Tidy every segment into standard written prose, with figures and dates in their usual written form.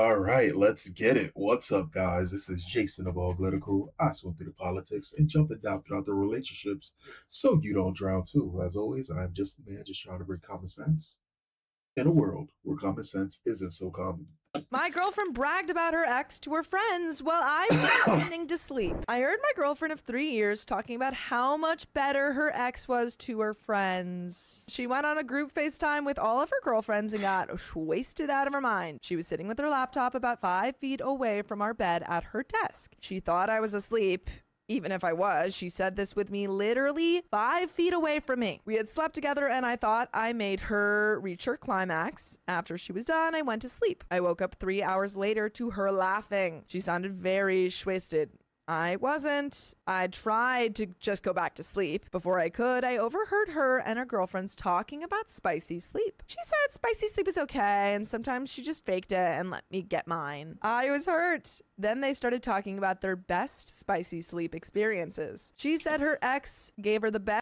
All right, let's get it. What's up, guys? This is Jason of Auglitical. I swim through the politics and jump and dive throughout the relationships so you don't drown too. As always, I'm just a man just trying to bring common sense in a world where common sense isn't so common. My girlfriend bragged about her ex to her friends while I was pretending to sleep. I heard my girlfriend of 3 years talking about how much better her ex was to her friends. She went on a group FaceTime with all of her girlfriends and got wasted out of her mind. She was sitting with her laptop about 5 feet away from our bed at her desk. She thought I was asleep. Even if I was, she said this with me literally 5 feet away from me. We had slept together and I thought I made her reach her climax. After she was done, I went to sleep. I woke up 3 hours later to her laughing. She sounded very wasted. I wasn't. I tried to just go back to sleep. Before I could, I overheard her and her girlfriends talking about spicy sleep. She said spicy sleep is okay, and sometimes she just faked it and let me get mine. I was hurt. Then they started talking about their best spicy sleep experiences. She said her ex gave her the best.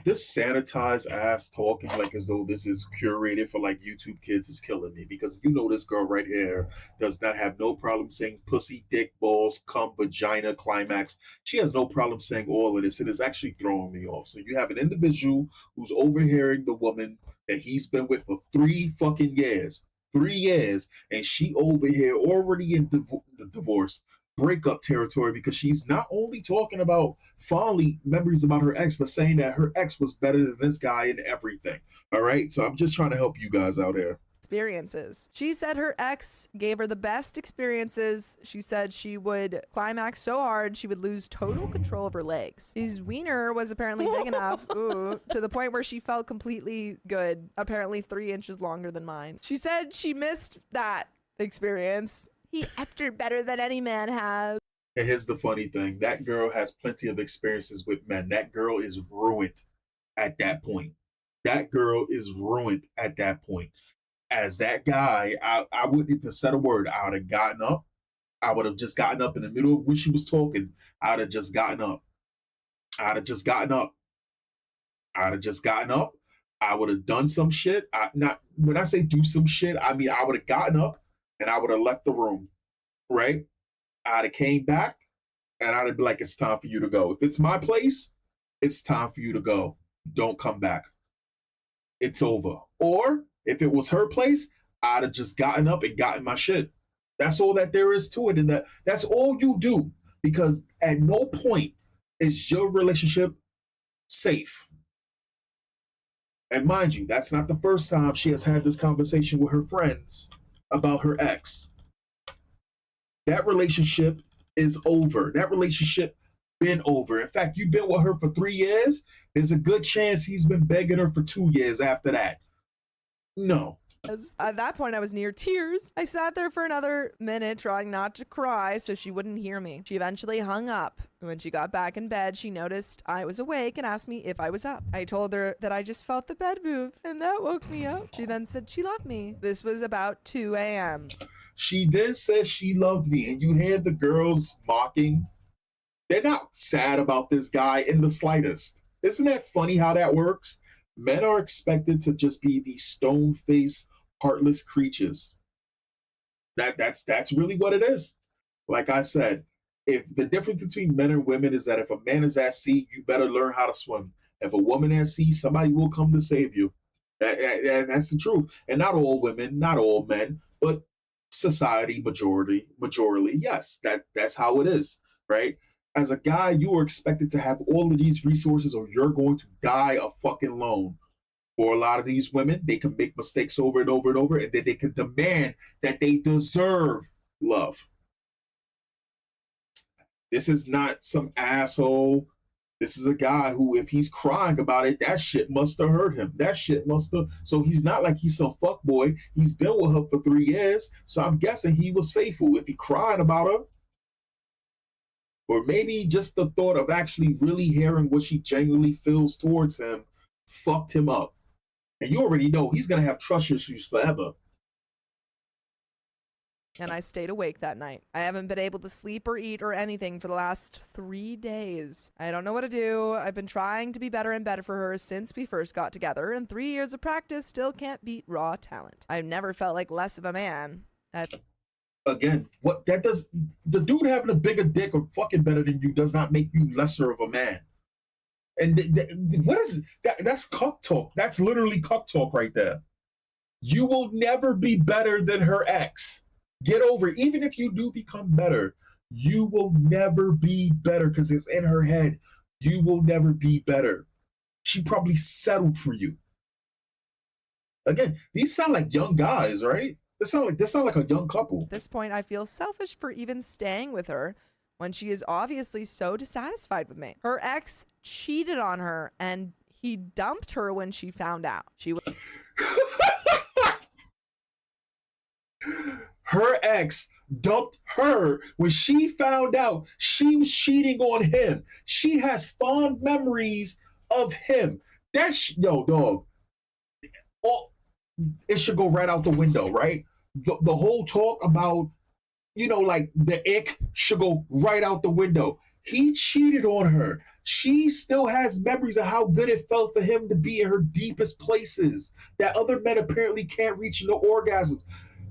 This sanitized ass talking like as though this is curated for like YouTube kids is killing me because this girl right here does not have no problem saying pussy, dick, balls, cum, vagina, climax. She has no problem saying all of this. It is actually throwing me off. So you have an individual who's overhearing the woman that he's been with for 3 fucking years. 3 years, and she over here already in divorce breakup territory because she's not only talking about fondly memories about her ex, but saying that her ex was better than this guy in everything. All right. So I'm just trying to help you guys out here. Experiences. She said her ex gave her the best experiences. She said she would climax so hard she would lose total control of her legs. His wiener was apparently big enough to the point where she felt completely good, apparently 3 inches longer than mine. She said she missed that experience. He effed her better than any man has. And here's the funny thing. That girl has plenty of experiences with men. That girl is ruined at that point. That girl is ruined at that point. As that guy, I wouldn't have said a word. I would have gotten up. I would have just gotten up in the middle of when she was talking. I'd have just gotten up. I'd have just gotten up. I'd have just gotten up. I would have done some shit. Not when I say do some shit, I mean I would have gotten up and I would have left the room. Right? I'd have came back and I'd have been like, it's time for you to go. If it's my place, it's time for you to go. Don't come back. It's over. Or if it was her place, I'd have just gotten up and gotten my shit. That's all that there is to it. And that's all you do. Because at no point is your relationship safe. And mind you, that's not the first time she has had this conversation with her friends about her ex. That relationship is over. That relationship been over. In fact, you've been with her for 3 years. There's a good chance he's been begging her for 2 years after that. No. At that point, I was near tears. I sat there for another minute trying not to cry so she wouldn't hear me. She eventually hung up. When she got back in bed, she noticed I was awake and asked me if I was up. I told her that I just felt the bed move, and that woke me up. She then said she loved me. This was about 2 a.m. She did say she loved me, and you hear the girls mocking. They're not sad about this guy in the slightest. Isn't that funny how that works? Men are expected to just be these stone-faced, heartless creatures. That's really what it is. Like I said, if the difference between men and women is that if a man is at sea, you better learn how to swim. If a woman at sea, somebody will come to save you. That's the truth. And not all women, not all men, but society majority, yes, that's how it is, right? As a guy, you are expected to have all of these resources or you're going to die a fucking alone. For a lot of these women, they can make mistakes over and over and over, and then they can demand that they deserve love. This is not some asshole. This is a guy who, if he's crying about it, that shit must have hurt him. That shit must have. So he's not like he's some fuckboy. He's been with her for 3 years. So I'm guessing he was faithful. If he crying about her, or maybe just the thought of actually really hearing what she genuinely feels towards him fucked him up. And you already know he's going to have trust issues forever. And I stayed awake that night. I haven't been able to sleep or eat or anything for the last 3 days. I don't know what to do. I've been trying to be better and better for her since we first got together, and 3 years of practice still can't beat raw talent. I've never felt like less of a man. Again, what that does, the dude having a bigger dick or fucking better than you does not make you lesser of a man. And what is that? That's cuck talk. That's literally cuck talk right there. You will never be better than her ex. Get over it. Even if you do become better, you will never be better because it's in her head. You will never be better. She probably settled for you. Again, these sound like young guys, right? They sound like a young couple. At this point, I feel selfish for even staying with her when she is obviously so dissatisfied with me. Her ex cheated on her and he dumped her when she found out. Her ex dumped her when she found out she was cheating on him. She has fond memories of him. Yo, dog. It should go right out the window, right? The whole talk about, like the ick should go right out the window. He cheated on her. She still has memories of how good it felt for him to be in her deepest places that other men apparently can't reach no orgasm.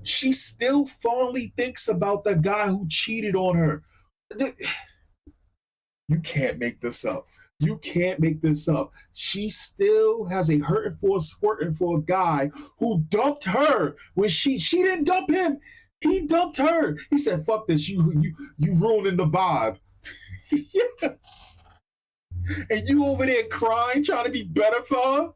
She still fondly thinks about the guy who cheated on her. You can't make this up. You can't make this up. She still has a hurting for a squirting for a guy who dumped her when she didn't dump him. He dumped her. He said, "Fuck this. You ruining the vibe." Yeah. And you over there crying, trying to be better for her?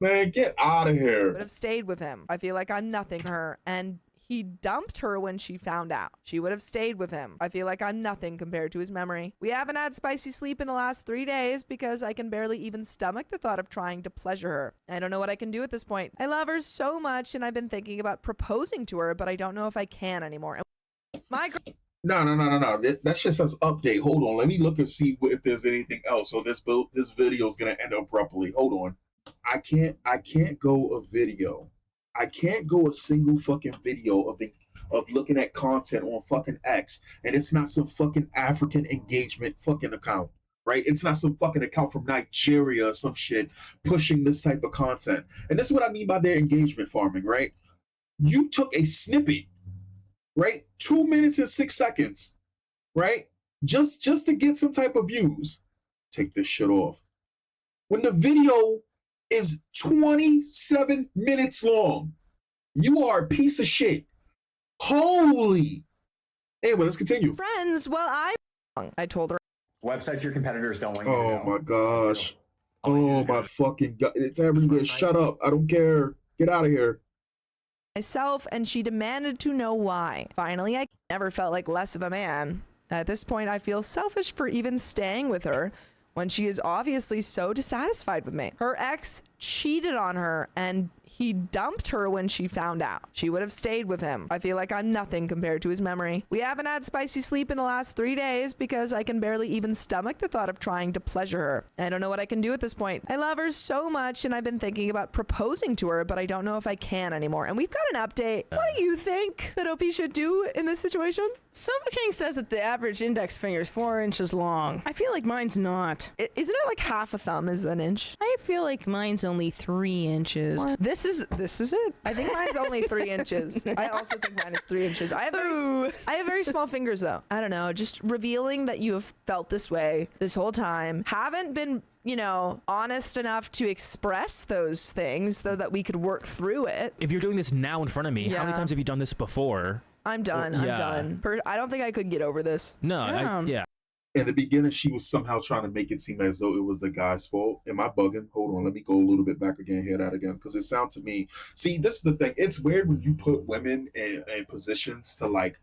Man, get out of here. Would have stayed with him. I feel like I'm nothing to her, and he dumped her when she found out. She would have stayed with him. I feel like I'm nothing compared to his memory. We haven't had spicy sleep in the last 3 days because I can barely even stomach the thought of trying to pleasure her. I don't know what I can do at this point. I love her so much, and I've been thinking about proposing to her, but I don't know if I can anymore. No. That shit says update. Hold on. Let me look and see if there's anything else. So this video is gonna end abruptly. Hold on. I can't go a video. I can't go a single fucking video of looking at content on fucking X, and it's not some fucking African engagement fucking account, right? It's not some fucking account from Nigeria or some shit pushing this type of content. And this is what I mean by their engagement farming, right? You took a snippet, right? 2 minutes and 6 seconds, right? Just to get some type of views. Take this shit off. When the video is 27 minutes long, you are a piece of shit. Holy. Anyway, let's continue. Friends, well, I told her. Websites your competitors don't want you to know. Oh my gosh. Oh my fucking god. It's everywhere. Shut up. I don't care. Get out of here. Myself, and she demanded to know why. Finally, I never felt like less of a man. At this point, I feel selfish for even staying with her when she is obviously so dissatisfied with me. Her ex cheated on her and he dumped her when she found out. She would have stayed with him. I feel like I'm nothing compared to his memory. We haven't had spicy sleep in the last 3 days because I can barely even stomach the thought of trying to pleasure her. I don't know what I can do at this point. I love her so much, and I've been thinking about proposing to her, but I don't know if I can anymore. And we've got an update. What do you think that OP should do in this situation? Silver King says that the average index finger is 4 inches long. I feel like mine's not. Isn't it like half a thumb is an inch? I feel like mine's only 3 inches. What? This is it. I think mine's only 3 inches. I also think mine is 3 inches. I have very small fingers though. I don't know. Just revealing that you have felt this way this whole time. Haven't been, honest enough to express those things so that we could work through it. If you're doing this now in front of me, how many times have you done this before? I'm done. I'm done. I don't think I could get over this. No, yeah. In the beginning, she was somehow trying to make it seem as though it was the guy's fault. Am I bugging? Hold on, let me go a little bit back again, hear that again, because it sounds to me. See, this is the thing. It's weird when you put women in positions to like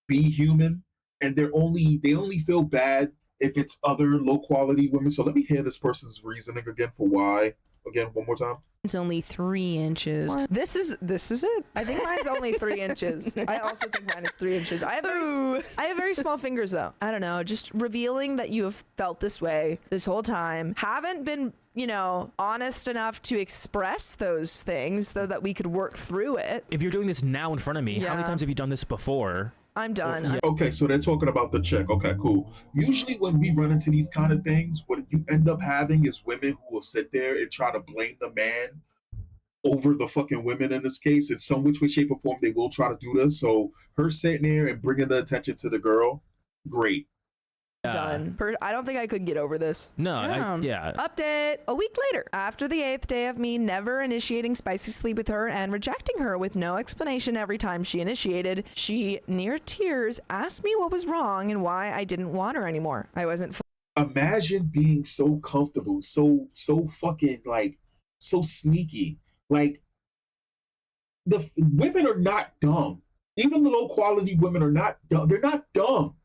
be human, and they only feel bad if it's other low quality women. So let me hear this person's reasoning again for why. Again, one more time. It's only 3 inches. What? This is it. I think mine's only 3 inches. I also think mine is 3 inches. I have very small fingers though. I don't know. Just revealing that you have felt this way this whole time. Haven't been, honest enough to express those things so that we could work through it. If you're doing this now in front of me, how many times have you done this before? I'm done. Okay, so they're talking about the check. Okay, cool. Usually when we run into these kind of things, what you end up having is women who will sit there and try to blame the man over the fucking women in this case. In some which way, shape, or form, they will try to do this. So her sitting there and bringing the attention to the girl, great. Done. I don't think I could get over this. No, yeah. Update. A week later, after the 8th day of me never initiating spicy sleep with her and rejecting her with no explanation every time she initiated, she, near tears, asked me what was wrong and why I didn't want her anymore. I wasn't. Imagine being so comfortable, so fucking like, so sneaky. Like, the women are not dumb. Even the low quality women are not dumb. They're not dumb.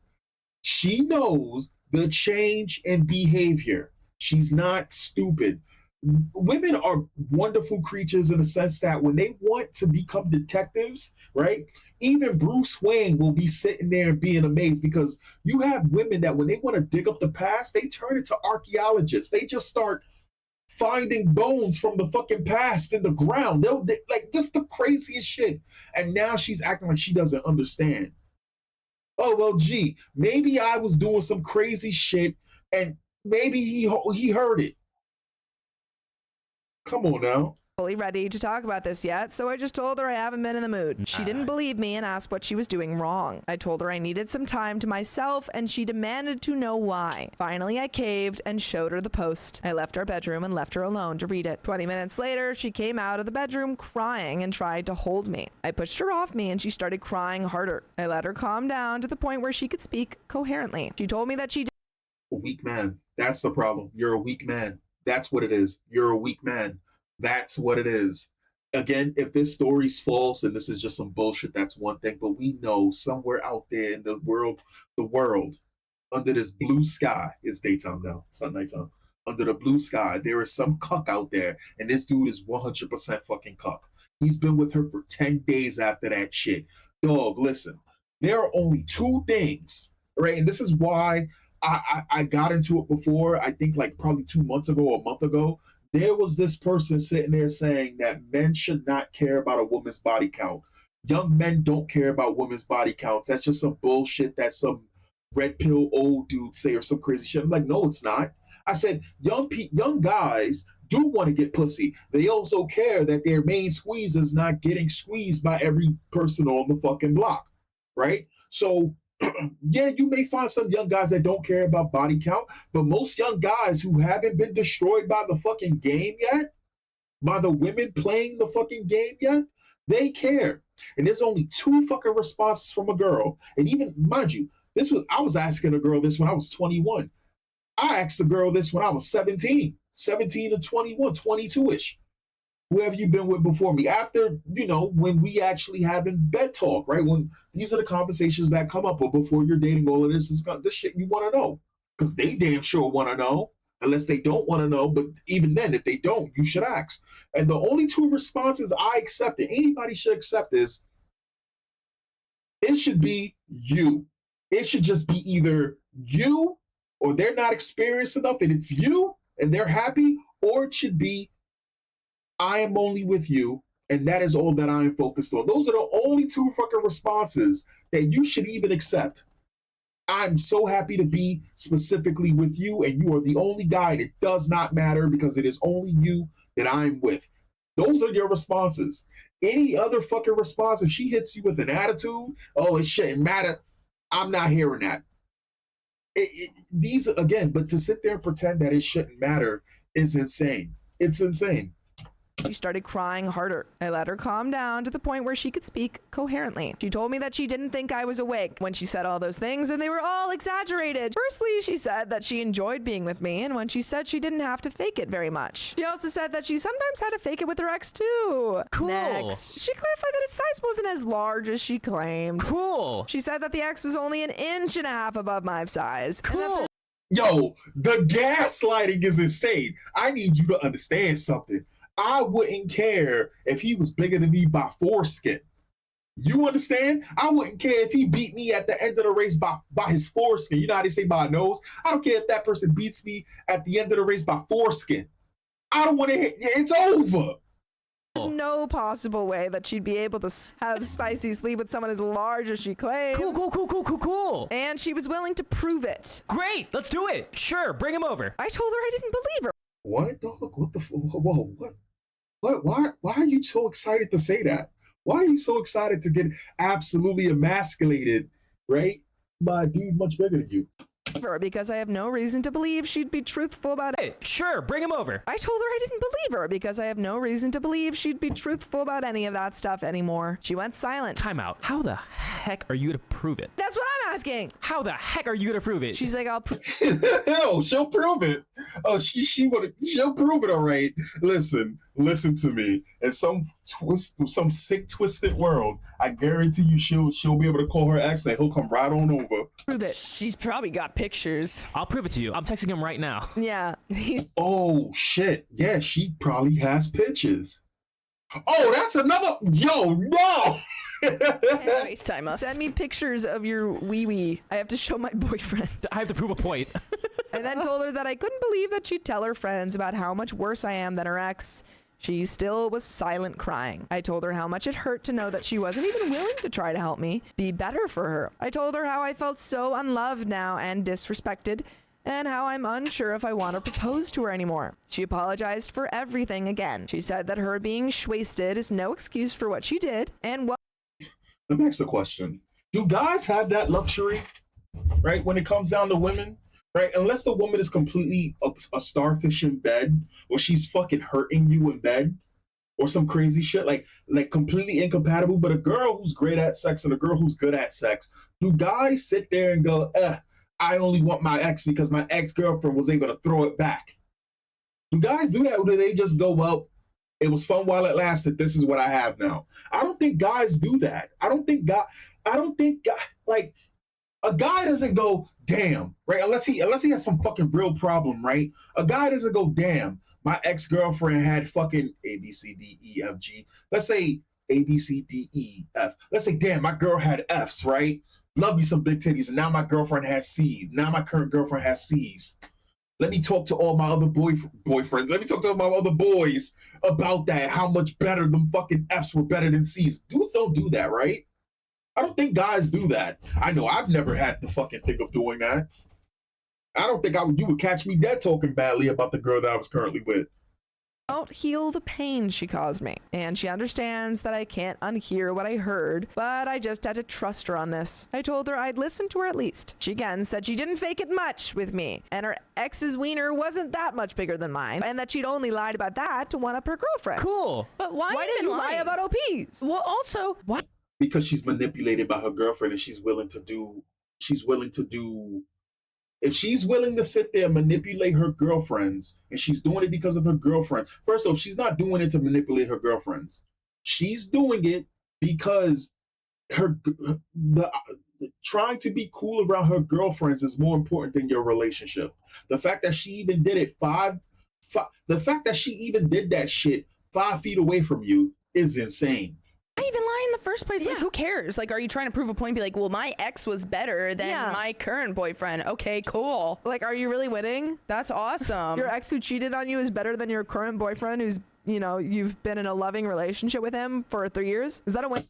She knows the change in behavior. She's not stupid. Women are wonderful creatures in the sense that when they want to become detectives, right? Even Bruce Wayne will be sitting there and being amazed, because you have women that when they want to dig up the past, they turn into archaeologists. They just start finding bones from the fucking past in the ground. They like just the craziest shit. And now she's acting like she doesn't understand. Oh, well, gee, maybe I was doing some crazy shit and maybe he heard it. Come on now. Fully ready to talk about this yet, so I just told her I haven't been in the mood. She didn't believe me and asked what she was doing wrong. I told her I needed some time to myself, and she demanded to know why. Finally, I caved and showed her the post. I left our bedroom and left her alone to read it. 20 minutes later, she came out of the bedroom crying and tried to hold me. I pushed her off me and she started crying harder. I let her calm down to the point where she could speak coherently. She told me that she A weak man. That's the problem. You're a weak man. That's what it is. You're a weak man. That's what it is. Again, if this story's false and this is just some bullshit, that's one thing. But we know somewhere out there in the world, under this blue sky, it's daytime now. It's not nighttime. Under the blue sky, there is some cuck out there, and this dude is 100% fucking cuck. He's been with her for 10 days after that shit. Dog, listen, there are only two things, right? And this is why I got into it before, I think like probably 2 months ago or a month ago. There was this person sitting there saying that men should not care about a woman's body count. Young men don't care about women's body counts. That's just some bullshit that some red pill old dudes say or some crazy shit. I'm like, no, it's not. I said, young guys do want to get pussy. They also care that their main squeeze is not getting squeezed by every person on the fucking block, right? So yeah, you may find some young guys that don't care about body count, but most young guys who haven't been destroyed by the fucking game yet, by the women playing the fucking game yet, they care. And there's only two fucking responses from a girl. And even, mind you, I was asking a girl this when I was 21. I asked a girl this when I was 17 to 21, 22-ish. Who have you been with before me? After, when we actually having bed talk, right? When these are the conversations that come up, but before you're dating, all of this shit you want to know. Because they damn sure want to know, unless they don't want to know. But even then, if they don't, you should ask. And the only two responses I accept, that anybody should accept, is it should be you. It should just be either you, or they're not experienced enough and it's you and they're happy, or it should be I am only with you, and that is all that I am focused on. Those are the only two fucking responses that you should even accept. I'm so happy to be specifically with you, and you are the only guy, and it does not matter because it is only you that I'm with. Those are your responses. Any other fucking response, if she hits you with an attitude, oh, it shouldn't matter, I'm not hearing that. These, again, but to sit there and pretend that it shouldn't matter is insane. It's insane. She started crying harder. I let her calm down to the point where she could speak coherently. She told me that she didn't think I was awake when she said all those things, and they were all exaggerated. Firstly, she said that she enjoyed being with me, and when she said she didn't have to fake it very much. She also said that she sometimes had to fake it with her ex too. Cool. Next, she clarified that his size wasn't as large as she claimed. Cool. She said that the ex was only 1.5 inches above my size. Cool. Yo, the gaslighting is insane. I need you to understand something. I wouldn't care if he was bigger than me by foreskin. You understand? I wouldn't care if he beat me at the end of the race by his foreskin. You know how they say by a nose? I don't care if that person beats me at the end of the race by foreskin. I don't want to hit. It's over. There's no possible way that she'd be able to have spicy sleep with someone as large as she claimed. Cool. And she was willing to prove it. Great. Let's do it. Sure. Bring him over. I told her I didn't believe her. What, dog? What the? Whoa, what? What? Why are you so excited to say that? Why are you so excited to get absolutely emasculated, right? By a dude much bigger than you. her because I have no reason to believe she'd be truthful about it. Hey, sure, bring him over. I told her I didn't believe her because I have no reason to believe she'd be truthful about any of that stuff anymore. She went silent. Time out. How the heck are you gonna prove it? That's what I'm asking. How the heck are you gonna prove it? She's like, I'll prove Hell, she'll prove it. Oh, she'll prove it. All right. Listen to me. In some sick, twisted world, I guarantee you, she'll be able to call her ex, and he'll come right on over. it. She's probably got pictures. I'll prove it to you. I'm texting him right now. Yeah. Oh shit! Yeah, she probably has pictures. Oh, that's another. Yo, no. FaceTime us. Send me pictures of your wee-wee. I have to show my boyfriend. I have to prove a point. I then told her that I couldn't believe that she'd tell her friends about how much worse I am than her ex. She still was silent crying. I told her how much it hurt to know that she wasn't even willing to try to help me be better for her. I told her how I felt so unloved now and disrespected, and how I'm unsure if I want to propose to her anymore. She apologized for everything again. She said that her being wasted is no excuse for what she did, and what Let me ask the question: do guys have that luxury, right? When it comes down to women, right? Unless the woman is completely a starfish in bed, or she's fucking hurting you in bed, or some crazy shit, like completely incompatible. But a girl who's great at sex and a girl who's good at sex, do guys sit there and go, I only want my ex because my ex-girlfriend was able to throw it back? Do guys do that, or do they just go, well, it was fun while it lasted, this is what I have now? I don't think guys do that. I don't think like, a guy doesn't go, damn, right? Unless he has some fucking real problem, right? A guy doesn't go, damn, my ex-girlfriend had fucking A, B, C, D, E, F, G. Let's say A, B, C, D, E, F. Let's say, damn, my girl had Fs, right? Love me some big titties, and now my girlfriend has C's. Now my current girlfriend has C's. Let me talk to all my other boyfriends. Let me talk to all my other boys about that, how much better them fucking Fs were better than C's. Dudes don't do that, right? I don't think guys do that. I know I've never had to fucking think of doing that. I don't think you would catch me dead talking badly about the girl that I was currently with. won't heal the pain she caused me. And she understands that I can't unhear what I heard, but I just had to trust her on this. I told her I'd listen to her at least. She again said she didn't fake it much with me, and her ex's wiener wasn't that much bigger than mine, and that she'd only lied about that to one up her girlfriend. Cool. But why Why didn't even you lie about OPs? Well, also, why? Because she's manipulated by her girlfriend, and she's willing to do if she's willing to sit there and manipulate her girlfriends, and she's doing it because of her girlfriend. First off, she's not doing it to manipulate her girlfriends. She's doing it because trying to be cool around her girlfriends is more important than your relationship. The fact that she even did it the fact that she even did that shit 5 feet away from you is insane. Why even lie in the first place? Like, who cares? Like, are you trying to prove a point? Be like, well, my ex was better than my current boyfriend. Okay, cool. Like, are you really winning? That's awesome. Your ex who cheated on you is better than your current boyfriend who's, you've been in a loving relationship with him for 3 years? Is that a win?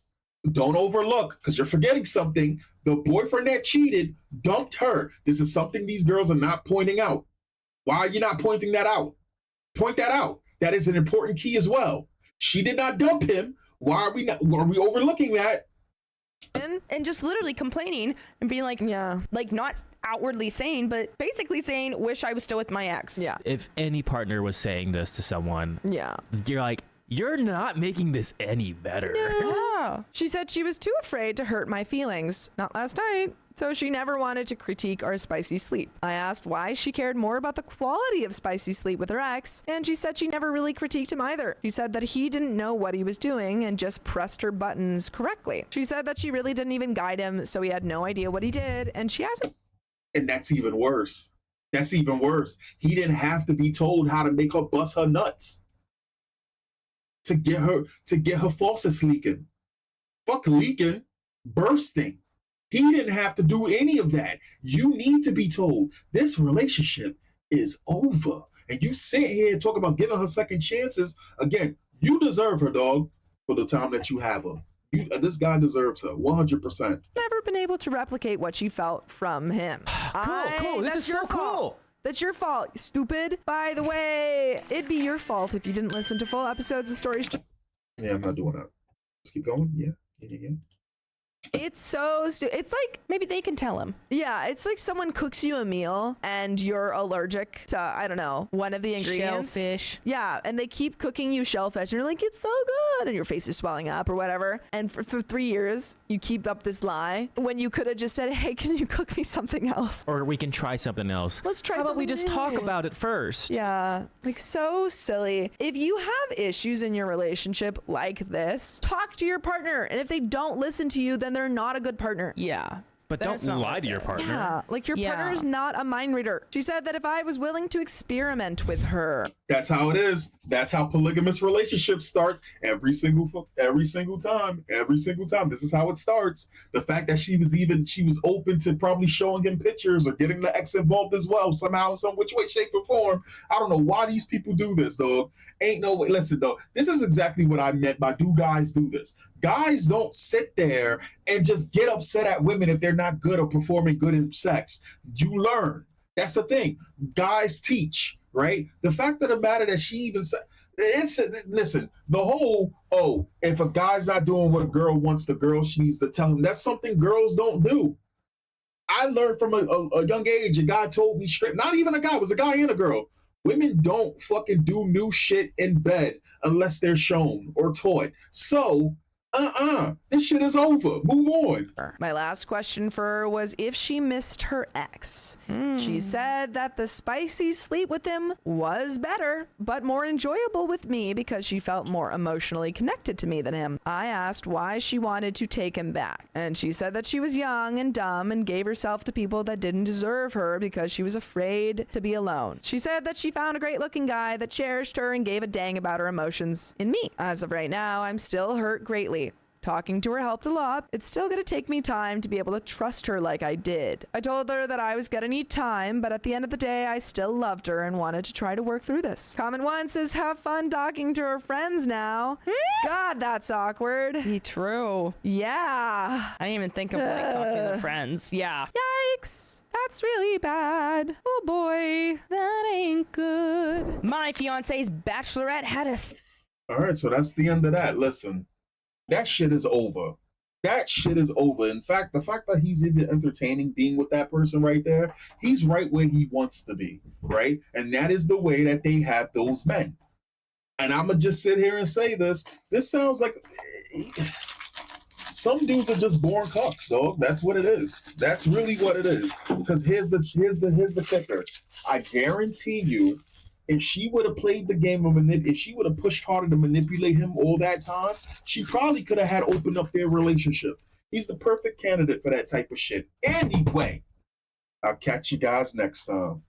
Don't overlook, because you're forgetting something. The boyfriend that cheated dumped her. This is something these girls are not pointing out. Why are you not pointing that out? Point that out. That is an important key as well. She did not dump him. Why are we overlooking that? And just literally complaining and being like, like not outwardly saying, but basically saying, wish I was still with my ex. Yeah. If any partner was saying this to someone, Yeah. you're like, you're not making this any better. Yeah. She said she was too afraid to hurt my feelings. Not last night. So she never wanted to critique our spicy sleep. I asked why she cared more about the quality of spicy sleep with her ex, and she said she never really critiqued him either. She said that he didn't know what he was doing and just pressed her buttons correctly. She said that she really didn't even guide him, so he had no idea what he did, and she hasn't. And that's even worse. That's even worse. He didn't have to be told how to make her bust her nuts to get her faucets leaking. Fuck leaking, bursting. He didn't have to do any of that. You need to be told this relationship is over. And you sit here and talk about giving her second chances. Again, you deserve her, dog, for the time that you have her. This guy deserves her, 100%. Never been able to replicate what she felt from him. Cool. This is so cool. That's your fault, you stupid. By the way, it'd be your fault if you didn't listen to full episodes with stories. Yeah, I'm not doing that. Let's keep going. Yeah. It's so it's like, Maybe they can tell him. yeah, it's like someone cooks you a meal and you're allergic to, I don't know, one of the ingredients. Shellfish. Yeah, and they keep cooking you shellfish and you're like, it's so good, and your face is swelling up or whatever. And for 3 years, you keep up this lie when you could have just said, hey, can you cook me something else? Or we can try something else. Let's try How about we something just talk new. about it first? Yeah, like so silly. If you have issues in your relationship like this, talk to your partner. And if they don't listen to you, then they're not a good partner. Yeah. But Then don't it's not lie worth to your it. partner. Yeah, like your partner is not a mind reader. She said that if I was willing to experiment with her. That's how it is. That's how polygamous relationships starts every single time. This is how it starts. The fact that she was open to probably showing him pictures or getting the ex involved as well, somehow, in some which way, shape, or form. I don't know why these people do this, dog. Ain't no way. Listen, though, this is exactly what I meant by do guys do this. Guys don't sit there and just get upset at women if they're not good or performing good in sex. You learn. That's the thing. Guys teach, right? The fact of the matter that she even said, listen, the whole, if a guy's not doing what a girl wants, the girl, she needs to tell him. That's something girls don't do. I learned from a young age, a guy told me straight, not even a guy, it was a guy and a girl. Women don't fucking do new shit in bed unless they're shown or taught. So, this shit is over. Move on. My last question for her was if she missed her ex. She said that the spicy sleep with him was better, but more enjoyable with me because she felt more emotionally connected to me than him. I asked why she wanted to take him back, and she said that she was young and dumb and gave herself to people that didn't deserve her because she was afraid to be alone. She said that she found a great-looking guy that cherished her and gave a dang about her emotions in me. As of right now, I'm still hurt greatly. Talking to her helped a lot. It's still gonna take me time to be able to trust her like I did. I told her that I was gonna need time, but at the end of the day, I still loved her and wanted to try to work through this. Comment one says, have fun talking to her friends now. God, that's awkward. Be true. Yeah. I didn't even think of like talking to friends. Yeah. Yikes. That's really bad. Oh boy. That ain't good. My fiance's bachelorette had a... All right, so that's the end of that. Listen. That shit is over. That shit is over. In fact, the fact that he's even entertaining being with that person right there, he's right where he wants to be, right? And that is the way that they have those men. And I'm going to just sit here and say this. This sounds like some dudes are just born cucks, dog. That's what it is. That's really what it is. Because here's the kicker. I guarantee you, if she would have played the game of if she would have pushed harder to manipulate him all that time, she probably could have had opened up their relationship. He's the perfect candidate for that type of shit. Anyway, I'll catch you guys next time.